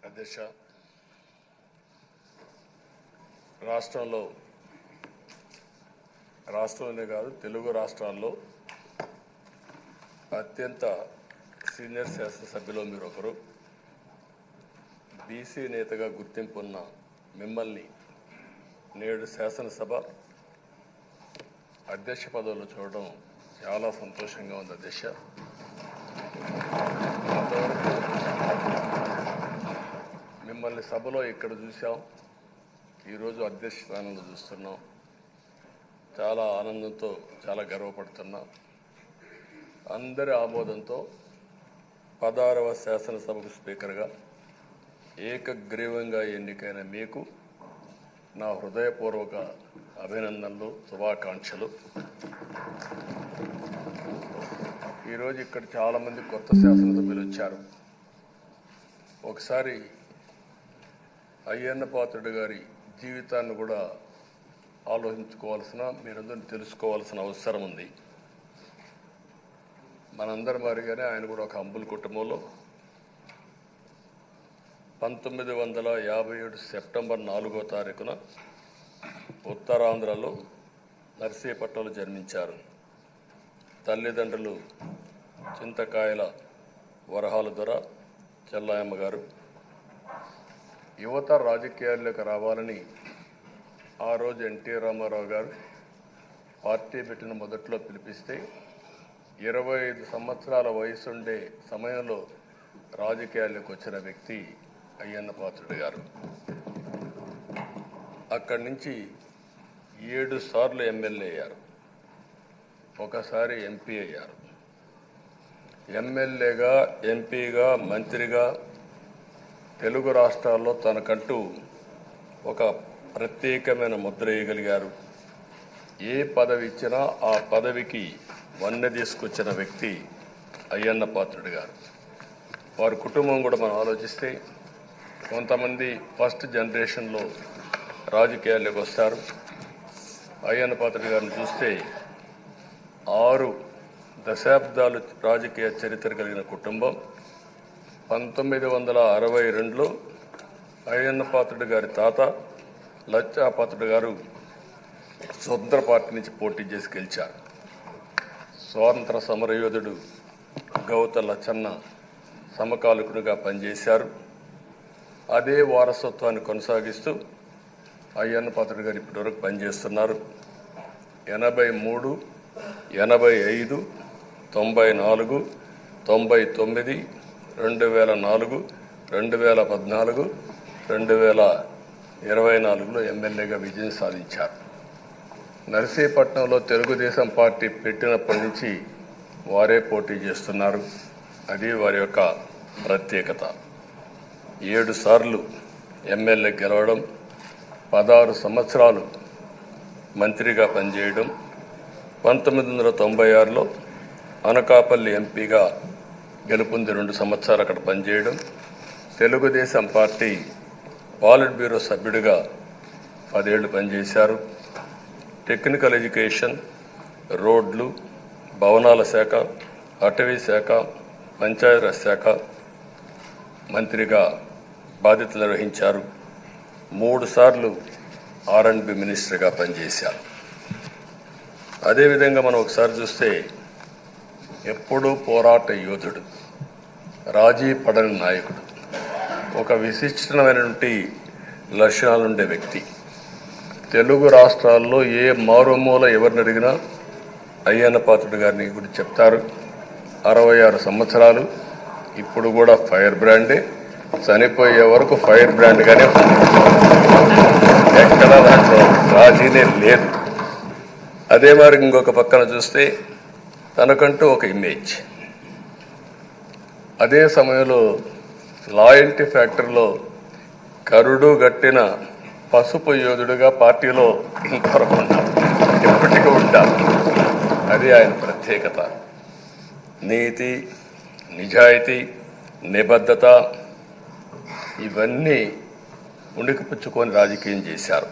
అధ్యక్ష, రాష్ట్రంలోనే కాదు తెలుగు రాష్ట్రాల్లో అత్యంత సీనియర్ శాసనసభ్యులు మీరు ఒకరు. బీసీ నేతగా గుర్తింపు ఉన్న మిమ్మల్ని నేడు శాసనసభ అధ్యక్ష పదవిలో చూడడం చాలా సంతోషంగా ఉంది అధ్యక్ష. ఇంతవరకు మిమ్మల్ని సభలో ఇక్కడ చూసాం, ఈరోజు అధ్యక్ష స్థానంలో చూస్తున్నాం. చాలా ఆనందంతో చాలా గర్వపడుతున్నాం. అందరి ఆమోదంతో 16వ శాసనసభకు స్పీకర్గా ఏకగ్రీవంగా ఎన్నికైన మీకు నా హృదయపూర్వక అభినందనలు, శుభాకాంక్షలు. ఈరోజు ఇక్కడ చాలామంది కొత్త శాసనసభ్యులు వచ్చారు. ఒకసారి అయ్యన్న పాత్రుడు గారి జీవితాన్ని కూడా ఆలోచించుకోవాల్సిన, మీరందరూ తెలుసుకోవాల్సిన అవసరం ఉంది. మనందరి మాదిరిగానే ఆయన కూడా ఒక హంబుల్ కుటుంబంలో 1957 సెప్టెంబర్ 4వ తారీఖున ఉత్తరాంధ్రలో నర్సీపట్నంలో జన్మించారు. తల్లిదండ్రులు చింతకాయల వరహాల దొర చెల్లాయమ్మ గారు. యువత రాజకీయాల్లోకి రావాలని ఆ రోజు ఎన్టీ రామారావు గారు పార్టీ పెట్టిన మొదట్లో పిలిపిస్తే 25 సంవత్సరాల వయసుండే సమయంలో రాజకీయాల్లోకి వచ్చిన వ్యక్తి అయ్యన్న పాత్రుడు గారు. అక్కడి నుంచి 7 సార్లు ఎమ్మెల్యే అయ్యారు, ఒకసారి ఎంపీ అయ్యారు. ఎమ్మెల్యేగా, ఎంపీగా, మంత్రిగా తెలుగు రాష్ట్రాల్లో తనకంటూ ఒక ప్రత్యేకమైన ముద్ర వేయగలిగారు. ఏ పదవి ఇచ్చినా ఆ పదవికి వన్నె తీసుకొచ్చిన వ్యక్తి అయ్యన్న పాత్రుడు గారు. వారి కుటుంబం కూడా మనం ఆలోచిస్తే కొంతమంది ఫస్ట్ జనరేషన్లో రాజకీయాల్లోకి వస్తారు. అయ్యన్న పాత్రుడు గారిని చూస్తే 6 దశాబ్దాలు రాజకీయ చరిత్ర కలిగిన కుటుంబం. 1962లో అయ్యన్న పాత్రుడు గారి తాత లచ్చా పాత్రుడు గారు స్వతంత్ర పార్టీ నుంచి పోటీ చేసి గెలిచారు. స్వాతంత్ర సమరయోధుడు గౌత లచ్చన్న సమకాలికుడిగా పనిచేశారు. అదే వారసత్వాన్ని కొనసాగిస్తూ అయ్యన్న పాత్రుడు గారు ఇప్పటివరకు పనిచేస్తున్నారు. 83, 85, 94, 99, 2004, 2014, 2024లో ఎమ్మెల్యేగా విజయం సాధించారు. నర్సీపట్నంలో తెలుగుదేశం పార్టీ పెట్టినప్పటి నుంచి వారే పోటీ చేస్తున్నారు. అది వారి యొక్క ప్రత్యేకత. 7 సార్లు ఎమ్మెల్యే గెలవడం, 16 సంవత్సరాలు మంత్రిగా పనిచేయడం, 1996లో అనకాపల్లి ఎంపీగా గెలుపొంది 2 సంవత్సరాలు అక్కడ పనిచేయడం, తెలుగుదేశం పార్టీ పాలిట్ బ్యూరో సభ్యుడిగా 10 ఏళ్లు పనిచేశారు. టెక్నికల్ ఎడ్యుకేషన్, రోడ్లు, భవనాల శాఖ, అటవీ శాఖ, పంచాయతీరాజ్ శాఖ మంత్రిగా బాధ్యతలు నిర్వహించారు. 3 సార్లు R&B మినిస్టర్గా పనిచేశారు. అదేవిధంగా మనం ఒకసారి చూస్తే ఎప్పుడూ పోరాట యోధుడు, రాజీ పడని నాయకుడు, ఒక విశిష్టమైనటువంటి లక్షణాలుండే వ్యక్తి. తెలుగు రాష్ట్రాల్లో ఏ మారుమూల ఎవరిని అడిగినా అయ్యన్న పాత్రుడు గారిని గురించి చెప్తారు. 66 సంవత్సరాలు, ఇప్పుడు కూడా ఫైర్ బ్రాండే, చనిపోయే వరకు ఫైర్ బ్రాండ్గానే ఎక్కడ దాంట్లో రాజీనే లేదు. అదే మరి ఇంకొక పక్కన చూస్తే తనకంటూ ఒక ఇమేజ్. అదే సమయంలో లాయల్టీ ఫ్యాక్టరీలో కరుడు గట్టిన పసుపు యోధుడుగా పార్టీలో ఇంతవరకు ఉన్నారు, ఎప్పటికీ ఉంటారు. అది ఆయన ప్రత్యేకత. నీతి, నిజాయితీ, నిబద్ధత ఇవన్నీ ఉణికిపుచ్చుకొని రాజకీయం చేశారు.